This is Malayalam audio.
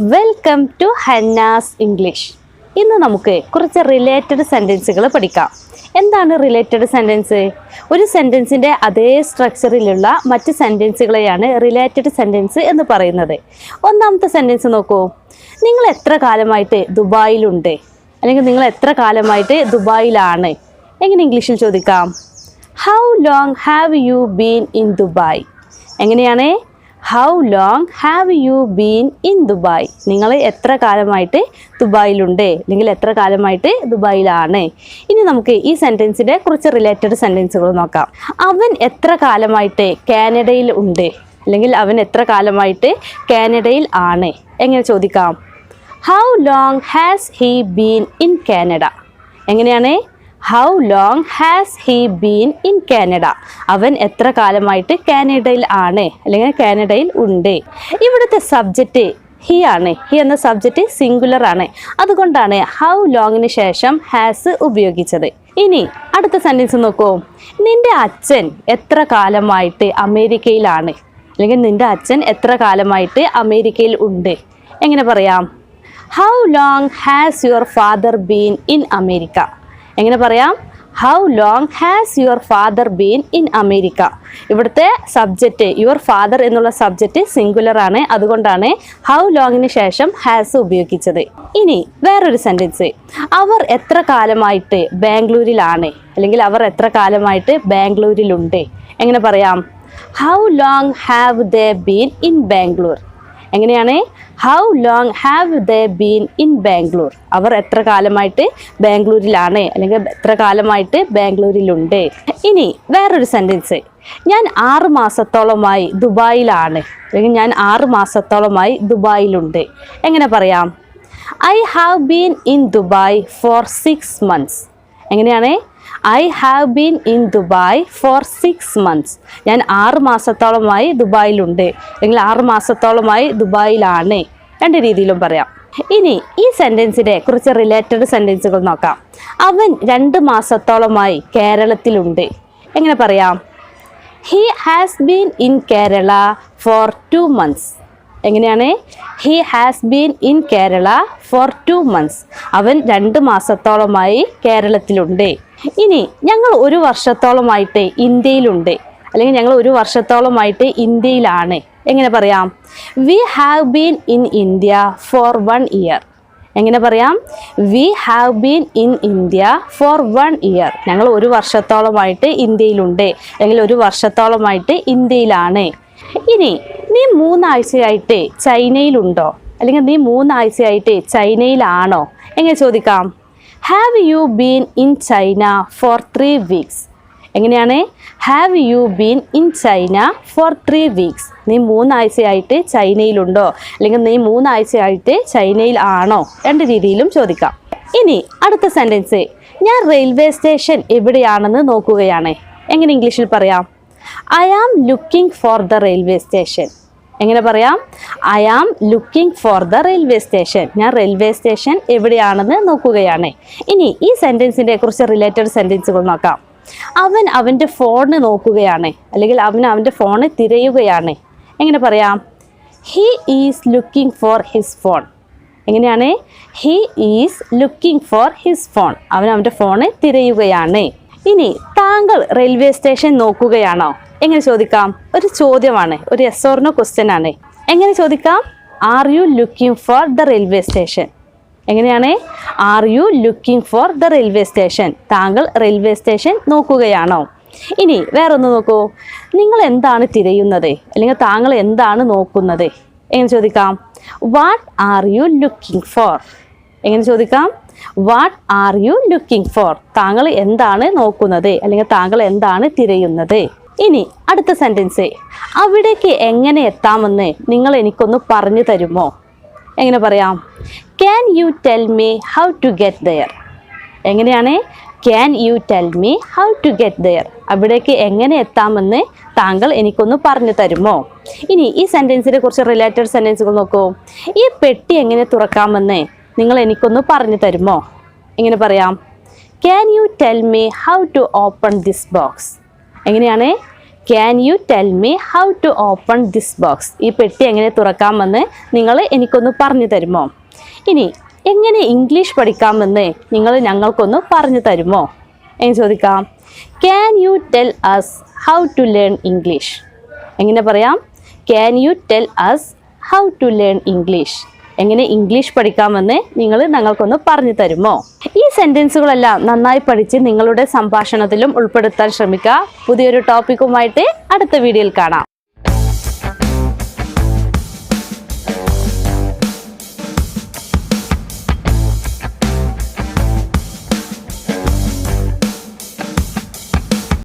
Welcome to Hannas English. ഇന്ന് നമുക്ക് കുറച്ച് റിലേറ്റഡ് സെൻറ്റൻസുകൾ പഠിക്കാം. എന്താണ് റിലേറ്റഡ് സെൻറ്റൻസ്? ഒരു സെൻറ്റൻസിൻ്റെ അതേ സ്ട്രക്ചറിലുള്ള മറ്റ് സെൻറ്റൻസുകളെയാണ് റിലേറ്റഡ് സെൻറ്റൻസ് എന്ന് പറയുന്നത്. ഒന്നാമത്തെ സെൻറ്റൻസ് നോക്കൂ. നിങ്ങൾ എത്ര കാലമായിട്ട് ദുബായിലുണ്ട്? അല്ലെങ്കിൽ നിങ്ങൾ എത്ര കാലമായിട്ട് ദുബായിലാണ്? എങ്ങനെ ഇംഗ്ലീഷിൽ ചോദിക്കാം? How long have you been in Dubai? എങ്ങനെയാണ്? How long have you been in Dubai? നിങ്ങൾ എത്ര കാലമായിട്ട് ദുബായിലുണ്ട് അല്ലെങ്കിൽ എത്ര കാലമായിട്ട് ദുബായിലാണ്? ഇനി നമുക്ക് ഈ സെൻറ്റൻസിൻ്റെ കുറച്ച് റിലേറ്റഡ് സെൻറ്റൻസുകൾ നോക്കാം. അവൻ എത്ര കാലമായിട്ട് കാനഡയിൽ ഉണ്ട്? അല്ലെങ്കിൽ അവൻ എത്ര കാലമായിട്ട് കാനഡയിൽ ആണ്? എങ്ങനെ ചോദിക്കാം? How long has he been in Canada? എങ്ങനെയാണ്? How long has he been in Canada? അവൻ എത്ര കാലമായിട്ട് കാനഡയിൽ ആണ് അല്ലെങ്കിൽ കാനഡയിൽ ഉണ്ട്. ഇവിടുത്തെ സബ്ജക്റ്റ് ഹി ആണ്. ഹി എന്ന സബ്ജക്റ്റ് സിംഗുലർ ആണ്. അതുകൊണ്ടാണ് ഹൗ ലോങ്ങിന് ശേഷം ഹാസ് ഉപയോഗിച്ചത്. ഇനി അടുത്ത സെൻറ്റൻസ് നോക്കൂ. നിന്റെ അച്ഛൻ എത്ര കാലമായിട്ട് അമേരിക്കയിലാണ്? അല്ലെങ്കിൽ നിന്റെ അച്ഛൻ എത്ര കാലമായിട്ട് അമേരിക്കയിൽ ഉണ്ട്? എങ്ങനെ പറയാം? How long has your father been in America? എങ്ങനെ പറയാം? How long has your father been in America? ഇവിടുത്തെ സബ്ജക്റ്റ് യുവർ ഫാദർ എന്നുള്ള സബ്ജക്റ്റ് സിംഗുലർ ആണ്. അതുകൊണ്ടാണ് ഹൗ ലോങ്ങിന് ശേഷം ഹാസ് ഉപയോഗിച്ചത്. ഇനി വേറൊരു സെൻറ്റൻസ്. അവർ എത്ര കാലമായിട്ട് ബാംഗ്ലൂരിലാണ്? അല്ലെങ്കിൽ അവർ എത്ര കാലമായിട്ട് ബാംഗ്ലൂരിലുണ്ട്? എങ്ങനെ പറയാം? How long have they been in Bangalore? എങ്ങനെയാണ്? How long have they been in Bangalore? അവർ എത്ര കാലമായിട്ട് ബാംഗ്ലൂരിലാണ് അല്ലെങ്കിൽ എത്ര കാലമായിട്ട് ബാംഗ്ലൂരിലുണ്ട്. ഇനി വേറൊരു സെൻറ്റൻസ്. ഞാൻ 6 മാസത്തോളമായി ദുബായിലാണ് അല്ലെങ്കിൽ ഞാൻ 6 മാസത്തോളമായി ദുബായിലുണ്ട്. എങ്ങനെ പറയാം? I have been in Dubai for 6 months. എങ്ങനെയാണ്? I have been in Dubai for 6 months. ഞാൻ 6 മാസത്തോളമായി ദുബായിലുണ്ട് അല്ലെങ്കിൽ 6 മാസത്തോളമായി ദുബായിലാണ്. രണ്ട് രീതിയിലും പറയാം. ഇനി ഈ സെൻറ്റൻസിൻ്റെ കുറച്ച് റിലേറ്റഡ് സെൻറ്റൻസുകൾ നോക്കാം. അവൻ 2 മാസത്തോളമായി കേരളത്തിലുണ്ട്. എങ്ങനെ പറയാം? He has been in Kerala for 2 months. എങ്ങനെയാണ്? He has been in Kerala for 2 months. അവൻ 2 മാസത്തോളമായി കേരളത്തിലുണ്ട്. ഇനി ഞങ്ങൾ 1 വർഷത്തോളമായിട്ട് ഇന്ത്യയിലുണ്ട് അല്ലെങ്കിൽ ഞങ്ങൾ 1 വർഷത്തോളമായിട്ട് ഇന്ത്യയിലാണ്. എങ്ങനെ പറയാം? We have been in India for 1 year. എങ്ങനെ പറയാം? We have been in India for 1 year. ഞങ്ങൾ 1 വർഷത്തോളമായിട്ട് ഇന്ത്യയിലുണ്ട് അല്ലെങ്കിൽ 1 വർഷത്തോളമായിട്ട് ഇന്ത്യയിലാണ്. ഇനി നീ 3 ആഴ്ചയായിട്ട് ചൈനയിലുണ്ടോ? അല്ലെങ്കിൽ നീ 3 ആഴ്ചയായിട്ട് ചൈനയിലാണോ? എങ്ങനെ ചോദിക്കാം? Have you been in China for 3 weeks? എങ്ങനെയാണ്? Have you been in China for 3 weeks? നീ 3 ആഴ്ചയായിട്ട് ചൈനയിലുണ്ടോ അല്ലെങ്കിൽ നീ 3 ആഴ്ചയായിട്ട് ചൈനയിൽ ആണോ? രണ്ട് രീതിയിലും ചോദിക്കാം. ഇനി അടുത്ത സെൻറ്റൻസ്. ഞാൻ റെയിൽവേ സ്റ്റേഷൻ എവിടെയാണെന്ന് നോക്കുകയാണ്. എങ്ങനെ ഇംഗ്ലീഷിൽ പറയാം? I am looking for the railway station. എങ്ങനെ പറയാം? I am looking for the railway station. ഞാൻ റെയിൽവേ സ്റ്റേഷൻ എവിടെയാണെന്ന് നോക്കുകയാണ്. ഇനി ഈ സെൻറ്റൻസിൻ്റെ കുറച്ച് റിലേറ്റഡ് സെൻറ്റൻസുകൾ നോക്കാം. അവൻ അവൻ്റെ ഫോണ് നോക്കുകയാണ് അല്ലെങ്കിൽ അവൻ അവൻ്റെ ഫോണ് തിരയുകയാണ്. എങ്ങനെ പറയാം? He is looking for his phone. എങ്ങനെയാണ്? He is looking for his phone. അവൻ അവൻ്റെ ഫോണ് തിരയുകയാണ്. ഇനി താങ്കൾ റെയിൽവേ സ്റ്റേഷൻ നോക്കുകയാണോ? എങ്ങനെ ചോദിക്കാം? ഒരു ചോദ്യമാണ്, ഒരു യെസ് ഓർ നോ ക്വസ്റ്റ്യൻ ആണ്. എങ്ങനെ ചോദിക്കാം? Are you looking for the railway station? എങ്ങനെയാണ്? Are you looking for the railway station? താങ്കൾ റെയിൽവേ സ്റ്റേഷൻ നോക്കുകയാണോ? ഇനി വേറൊന്ന് നോക്കൂ. നിങ്ങൾ എന്താണ് തിരയുന്നത് അല്ലെങ്കിൽ താങ്കൾ എന്താണ് നോക്കുന്നത്? എങ്ങനെ ചോദിക്കാം? What are you looking four? എങ്ങനെ ചോദിക്കാം? What are you looking four? താങ്കൾ എന്താണ് നോക്കുന്നത് അല്ലെങ്കിൽ താങ്കൾ എന്താണ് തിരയുന്നത്? ഇനി അടുത്ത സെൻറ്റൻസ്. അവിടേക്ക് എങ്ങനെ എത്താമെന്ന് നിങ്ങൾ എനിക്കൊന്ന് പറഞ്ഞു തരുമോ? എങ്ങനെ പറയാം? Can you tell me how to get there? എങ്ങനെയാണ്? Can you tell me how to get there? അവിടേക്ക് എങ്ങനെ എത്താമെന്ന് താങ്കൾ എനിക്കൊന്ന് പറഞ്ഞു തരുമോ? ഇനി ഈ സെൻറ്റൻസിനെ കുറിച്ച് റിലേറ്റഡ് സെൻറ്റൻസുകൾ നോക്കൂ. ഈ പെട്ടി എങ്ങനെ തുറക്കാമെന്ന് നിങ്ങൾ എനിക്കൊന്ന് പറഞ്ഞു തരുമോ? എങ്ങനെ പറയാം? Can you tell me how to open this box? എങ്ങനെയാണ്? Can you tell me how to open this box? ഈ പെട്ടി എങ്ങനെ തുറക്കാമെന്ന് നിങ്ങൾ എനിക്കൊന്ന് പറഞ്ഞു തരുമോ? ഇനി എങ്ങനെ ഇംഗ്ലീഷ് പഠിക്കാമെന്ന് നിങ്ങൾ ഞങ്ങൾക്കൊന്ന് പറഞ്ഞു തരുമോ എന്ന് ചോദിക്കാം. Can you tell us how to learn English? എങ്ങനെ പറയാം? Can you tell us how to learn English? എങ്ങനെ ഇംഗ്ലീഷ് പഠിക്കാമെന്ന് നിങ്ങൾ ഞങ്ങൾക്കൊന്ന് പറഞ്ഞു തരുമോ? ഈ സെൻറ്റൻസുകളെല്ലാം നന്നായി പഠിച്ച് നിങ്ങളുടെ സംഭാഷണത്തിലും ഉൾപ്പെടുത്താൻ ശ്രമിക്കുക. പുതിയൊരു ടോപ്പിക്കുമായിട്ട് അടുത്ത വീഡിയോയിൽ കാണാം.